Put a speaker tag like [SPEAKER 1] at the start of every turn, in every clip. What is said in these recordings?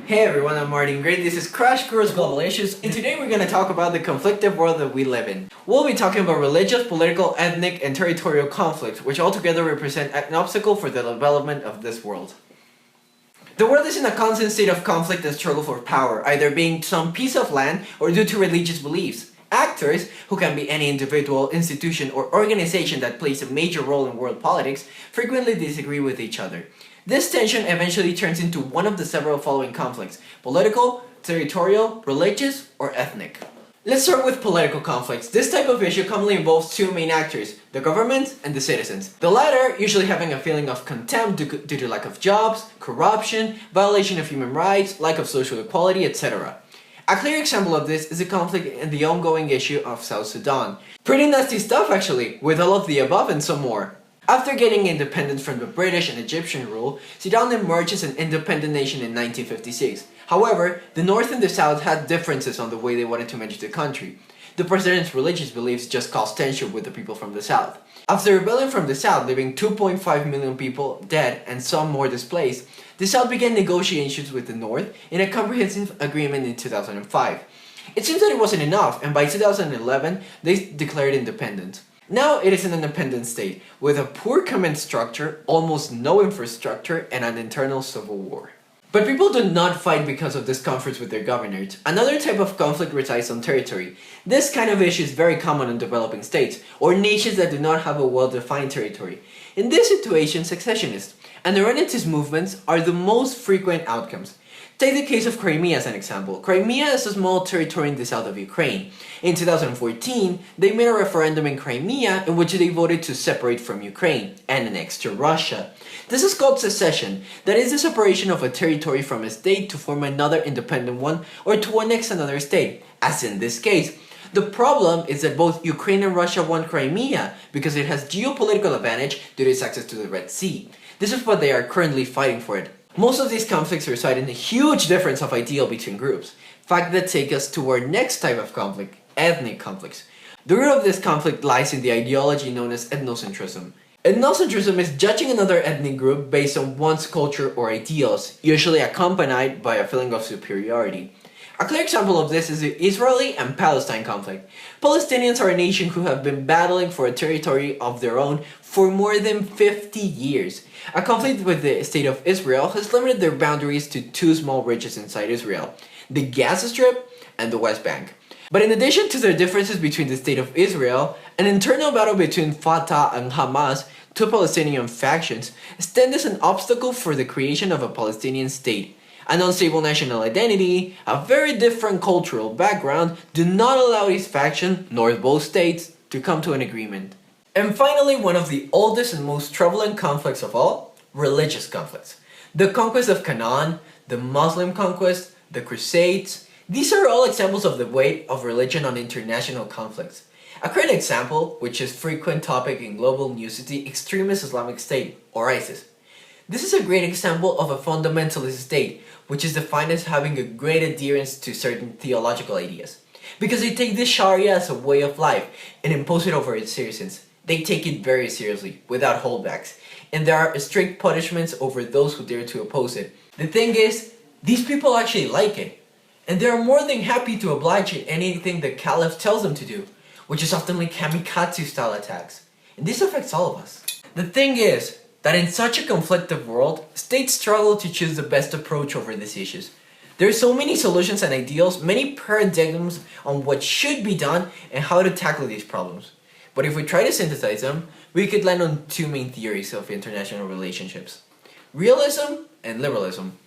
[SPEAKER 1] Hey everyone, I'm Martin Gray. This is Crash Course Globalicious, and today we're going to talk about the conflictive world that we live in. We'll be talking about religious, political, ethnic, and territorial conflicts, which altogether represent an obstacle for the development of this world. The world is in a constant state of conflict and struggle for power, either being some piece of land or due to religious beliefs. Actors, who can be any individual, institution, or organization that plays a major role in world politics, frequently disagree with each other. This tension eventually turns into one of the several following conflicts: political, territorial, religious, or ethnic. Let's start with political conflicts. This type of issue commonly involves two main actors, the government and the citizens. The latter usually having a feeling of contempt due to lack of jobs, corruption, violation of human rights, lack of social equality, etc. A clear example of this is the conflict in the ongoing issue of South Sudan. Pretty nasty stuff actually, with all of the above and some more. After gaining independence from the British and Egyptian rule, Sudan emerged as an independent nation in 1956. However, the North and the South had differences on the way they wanted to manage the country. The president's religious beliefs just caused tension with the people from the South. After rebelling from the South, leaving 2.5 million people dead and some more displaced, the South began negotiations with the North in a comprehensive agreement in 2005. It seems that it wasn't enough, and by 2011, they declared independence. Now it is an independent state, with a poor command structure, almost no infrastructure, and an internal civil war. But people do not fight because of discomforts with their governors. Another type of conflict resides on territory. This kind of issue is very common in developing states, or nations that do not have a well-defined territory. In this situation, secessionists and the Renaissance movements are the most frequent outcomes. Take the case of Crimea as an example. Crimea is a small territory in the south of Ukraine. In 2014, they made a referendum in Crimea in which they voted to separate from Ukraine and annex to Russia. This is called secession, that is the separation of a territory from a state to form another independent one or to annex another state, as in this case. The problem is that both Ukraine and Russia want Crimea because it has geopolitical advantage due to its access to the Red Sea. This is what they are currently fighting for it. Most of these conflicts reside in a huge difference of ideal between groups, fact that takes us to our next type of conflict, ethnic conflicts. The root of this conflict lies in the ideology known as ethnocentrism. Ethnocentrism is judging another ethnic group based on one's culture or ideals, usually accompanied by a feeling of superiority. A clear example of this is the Israeli and Palestine conflict. Palestinians are a nation who have been battling for a territory of their own for more than 50 years. A conflict with the state of Israel has limited their boundaries to two small regions inside Israel, the Gaza Strip and the West Bank. But in addition to the differences between the state of Israel, an internal battle between Fatah and Hamas, two Palestinian factions, stand as an obstacle for the creation of a Palestinian state. An unstable national identity, a very different cultural background do not allow these factions, nor both states, to come to an agreement. And finally, one of the oldest and most prevalent conflicts of all, religious conflicts. The conquest of Canaan, the Muslim conquest, the Crusades, these are all examples of the weight of religion on international conflicts. A current example, which is a frequent topic in global news, is the extremist Islamic State, or ISIS. This is a great example of a fundamentalist state, which is defined as having a great adherence to certain theological ideas. Because they take this Sharia as a way of life and impose it over its citizens. They take it very seriously, without holdbacks, and there are strict punishments over those who dare to oppose it. The thing is, these people actually like it, and they are more than happy to oblige in anything the Caliph tells them to do, which is often like kamikaze-style attacks. And this affects all of us. The thing is, that in such a conflictive world, states struggle to choose the best approach over these issues. There are so many solutions and ideals, many paradigms on what should be done and how to tackle these problems. But if we try to synthesize them, we could land on two main theories of international relationships: realism and liberalism.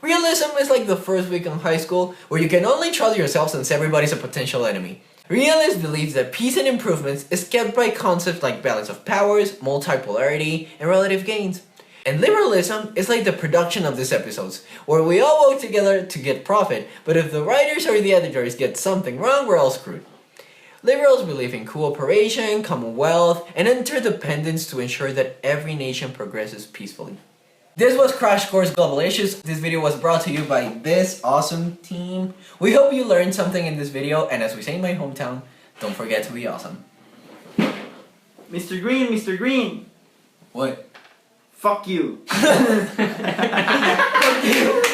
[SPEAKER 1] Realism is like the first week in high school where you can only trust yourself since everybody's a potential enemy. Realist believes that peace and improvements is kept by concepts like balance of powers, multipolarity, and relative gains. And liberalism is like the production of these episodes, where we all work together to get profit, but if the writers or the editors get something wrong, we're all screwed. Liberals believe in cooperation, commonwealth, and interdependence to ensure that every nation progresses peacefully. This was Crash Course Globalicious. This video was brought to you by this awesome team. We hope you learned something in this video, and as we say in my hometown, don't forget to be awesome.
[SPEAKER 2] Mr. Green, Mr. Green!
[SPEAKER 1] What?
[SPEAKER 2] Fuck you!
[SPEAKER 1] Fuck you!